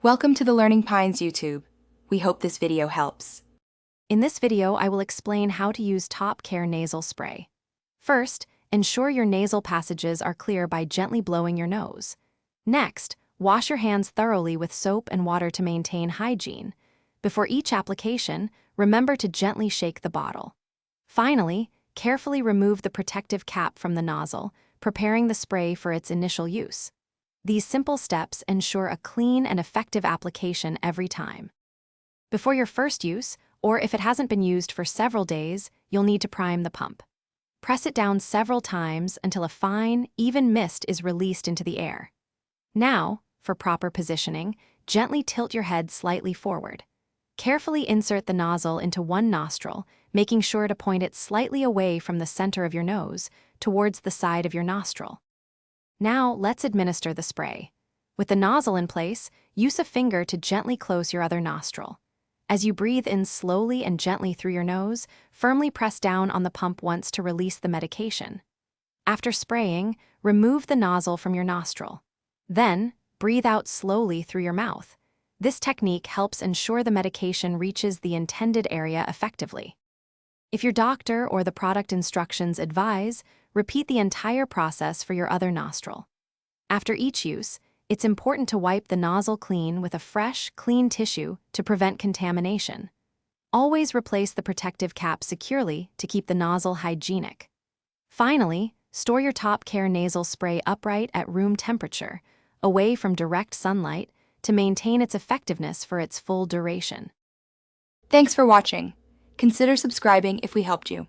Welcome to the Learning Pines YouTube. We hope this video helps. In this video, I will explain how to use Top Care Nasal Spray. First, ensure your nasal passages are clear by gently blowing your nose. Next, wash your hands thoroughly with soap and water to maintain hygiene. Before each application, remember to gently shake the bottle. Finally, carefully remove the protective cap from the nozzle, preparing the spray for its initial use. These simple steps ensure a clean and effective application every time. Before your first use, or if it hasn't been used for several days, you'll need to prime the pump. Press it down several times until a fine, even mist is released into the air. Now, for proper positioning, gently tilt your head slightly forward. Carefully insert the nozzle into one nostril, making sure to point it slightly away from the center of your nose, towards the side of your nostril. Now, let's administer the spray. With the nozzle in place, use a finger to gently close your other nostril. As you breathe in slowly and gently through your nose, firmly press down on the pump once to release the medication. After spraying, remove the nozzle from your nostril. Then, breathe out slowly through your mouth. This technique helps ensure the medication reaches the intended area effectively. If your doctor or the product instructions advise, repeat the entire process for your other nostril. After each use, it's important to wipe the nozzle clean with a fresh, clean tissue to prevent contamination. Always replace the protective cap securely to keep the nozzle hygienic. Finally, store your Top Care nasal spray upright at room temperature, away from direct sunlight, to maintain its effectiveness for its full duration. Thanks for watching. Consider subscribing if we helped you.